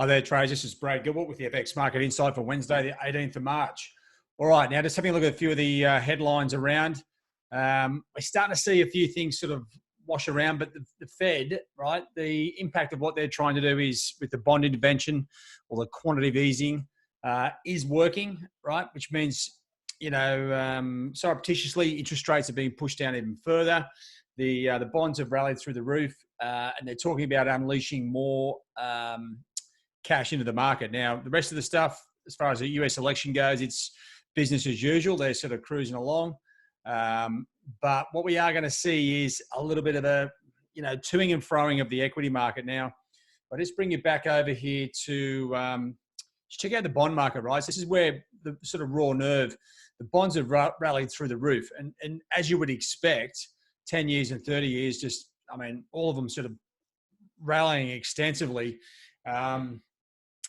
Hi there, traders. This is Brad Gilbert with the FX Market Insight for Wednesday, the 18th of March. All right, now just having a look at a few of the headlines around. We're starting to see a few things sort of wash around, but the Fed, right, the impact of what they're trying to do is with the bond intervention or the quantitative easing is working, right, which means, surreptitiously interest rates are being pushed down even further. The bonds have rallied through the roof, and they're talking about unleashing more cash into the market. Now, the rest of the stuff, as far as the US election goes, it's business as usual. They're sort of cruising along. But what we are going to see is a little bit of a, toing and froing of the equity market. Now, I'll just bring you back over here to check out the bond market, right? So this is where the sort of raw nerve, the bonds have rallied through the roof. And as you would expect, 10 years and 30 years, all of them sort of rallying extensively.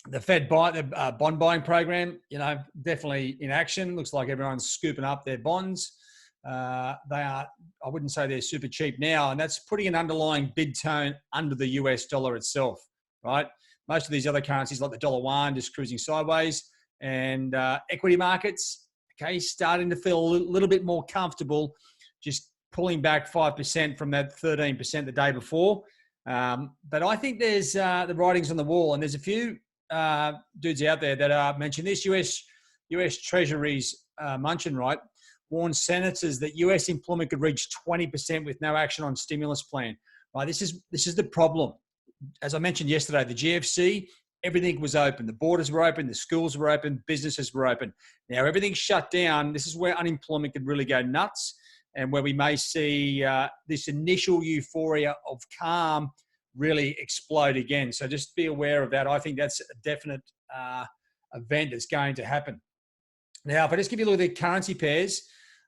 The Fed bond buying program, definitely in action. Looks like everyone's scooping up their bonds. They are, I wouldn't say they're super cheap now, and that's putting an underlying bid tone under the US dollar itself, right? Most of these other currencies like the dollar yuan just cruising sideways, and equity markets, okay, starting to feel a little bit more comfortable, just pulling back 5% from that 13% the day before. But I think there's the writings on the wall, and there's a few dudes out there that mentioned this. US Treasury's Munchin, right, warned senators that US employment could reach 20% with no action on stimulus plan. Right, this is the problem. As I mentioned yesterday, the GFC, everything was open. The borders were open, the schools were open, businesses were open. Now everything's shut down. This is where unemployment could really go nuts, and where we may see this initial euphoria of calm really explode again. So just be aware of that. I think that's a definite event that's going to happen. Now, if I just give you a look at the currency pairs,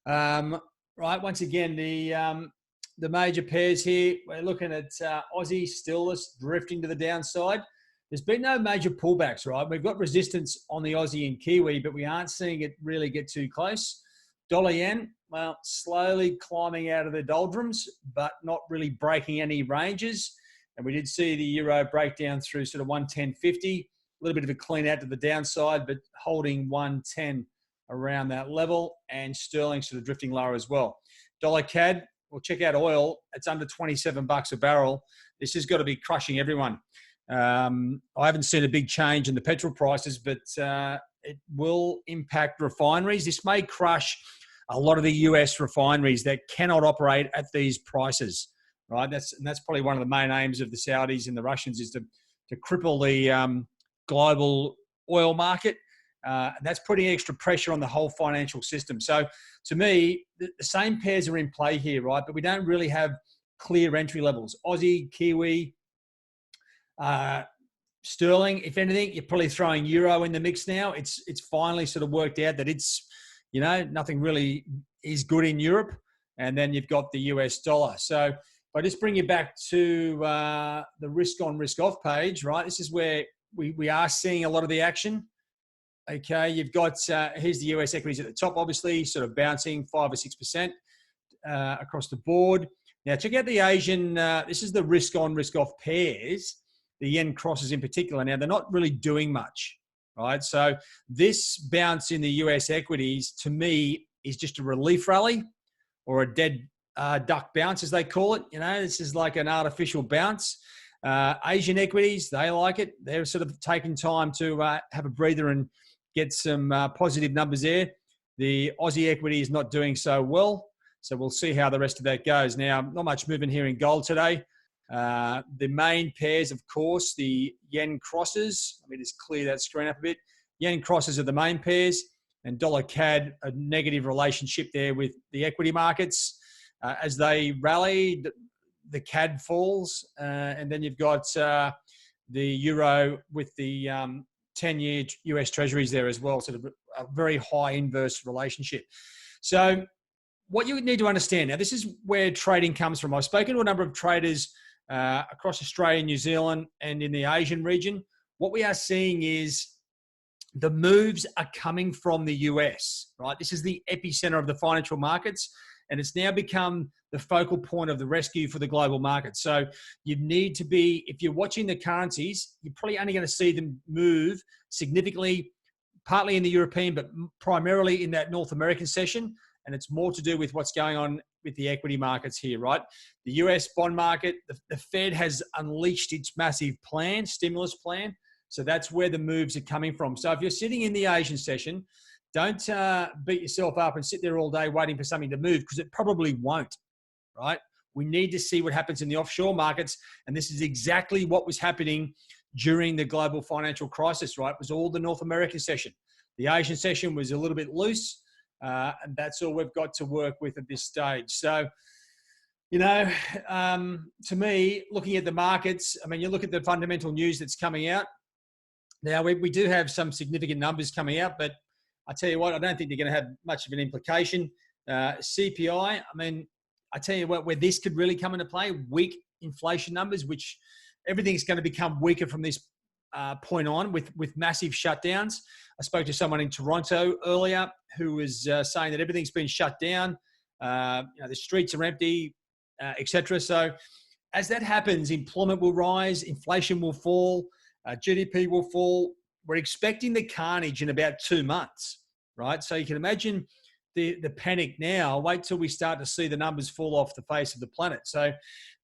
right, once again, the major pairs here, we're looking at Aussie still drifting to the downside. There's been no major pullbacks, right? We've got resistance on the Aussie and Kiwi, but we aren't seeing it really get too close. Dollar yen, well, slowly climbing out of the doldrums, but not really breaking any ranges. And we did see the euro break down through sort of 110.50, a little bit of a clean out to the downside, but holding 110 around that level, and sterling sort of drifting lower as well. Dollar CAD, we'll check out oil. It's under 27 bucks a barrel. This has got to be crushing everyone. I haven't seen a big change in the petrol prices, but it will impact refineries. This may crush a lot of the US refineries that cannot operate at these prices, right? That's probably one of the main aims of the Saudis and the Russians, is to cripple the global oil market. And that's putting extra pressure on the whole financial system. So to me, the same pairs are in play here, right? But we don't really have clear entry levels. Aussie, Kiwi, sterling, if anything, you're probably throwing euro in the mix now. It's finally sort of worked out that it's, nothing really is good in Europe. And then you've got the US dollar. So if I just bring you back to the risk on, risk off page, right? This is where we are seeing a lot of the action. Okay, you've got, here's the US equities at the top, obviously, sort of bouncing 5 or 6% across the board. Now, check out the Asian, this is the risk on, risk off pairs, the yen crosses in particular. Now, they're not really doing much, right? So this bounce in the US equities, to me, is just a relief rally, or a dead duck bounce, as they call it. This is like an artificial bounce. Asian equities, they like it. They're sort of taking time to have a breather and get some positive numbers there. The Aussie equity is not doing so well, so we'll see how the rest of that goes. Now, not much movement here in gold today. The main pairs, of course, the yen crosses. Let me just clear that screen up a bit. Yen crosses are the main pairs, and dollar CAD, a negative relationship there with the equity markets. As they rally, the CAD falls, and then you've got the euro with the 10-year US treasuries there as well, sort of a very high inverse relationship. So what you need to understand, now this is where trading comes from. I've spoken to a number of traders across Australia, New Zealand, and in the Asian region. What we are seeing is the moves are coming from the US, right? This is the epicenter of the financial markets. and it's now become the focal point of the rescue for the global market. So you need to be, if you're watching the currencies, you're probably only going to see them move significantly, partly in the European, but primarily in that North American session. And it's more to do with what's going on with the equity markets here, right? The US bond market, the Fed has unleashed its massive plan, stimulus plan. So that's where the moves are coming from. So if you're sitting in the Asian session, don't beat yourself up and sit there all day waiting for something to move, because it probably won't, right? We need to see what happens in the offshore markets. And this is exactly what was happening during the global financial crisis, right? It was all the North American session. The Asian session was a little bit loose. And that's all we've got to work with at this stage. So, you know, to me, looking at the markets, I mean, you look at the fundamental news that's coming out. Now, we do have some significant numbers coming out, but I tell you what, I don't think they're going to have much of an implication. CPI, I mean, I tell you what, where this could really come into play, weak inflation numbers, which everything's going to become weaker from this point on with massive shutdowns. I spoke to someone in Toronto earlier who was saying that everything's been shut down. The streets are empty, etc. So as that happens, employment will rise, inflation will fall, GDP will fall. We're expecting the carnage in about 2 months, right? So you can imagine the panic now. Wait till we start to see the numbers fall off the face of the planet. So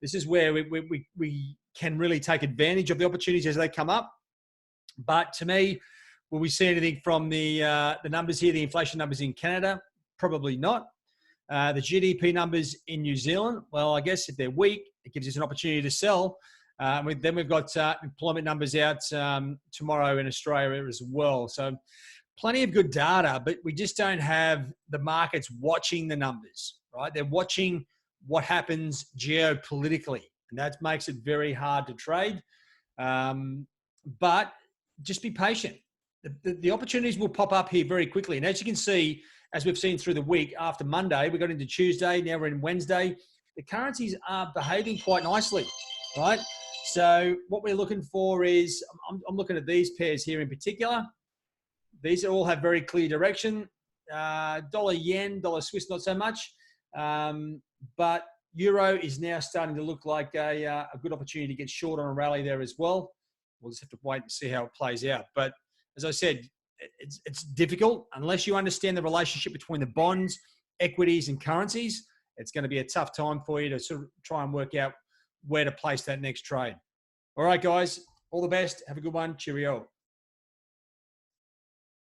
this is where we can really take advantage of the opportunities as they come up. But to me, will we see anything from the numbers here, the inflation numbers in Canada? Probably not. The GDP numbers in New Zealand, well, I guess if they're weak, it gives us an opportunity to sell. Then we've got employment numbers out tomorrow in Australia as well. So plenty of good data, but we just don't have the markets watching the numbers, right? They're watching what happens geopolitically, and that makes it very hard to trade. But just be patient. The opportunities will pop up here very quickly. And as you can see, as we've seen through the week, after Monday, we got into Tuesday, now we're in Wednesday, the currencies are behaving quite nicely, right? So what we're looking for is, I'm looking at these pairs here in particular. These all have very clear direction. Dollar yen, dollar Swiss, not so much. But euro is now starting to look like a good opportunity to get short on a rally there as well. We'll just have to wait and see how it plays out. But as I said, it's difficult unless you understand the relationship between the bonds, equities, and currencies. It's going to be a tough time for you to sort of try and work out where to place that next trade. All right, guys, all the best. Have a good one. Cheerio.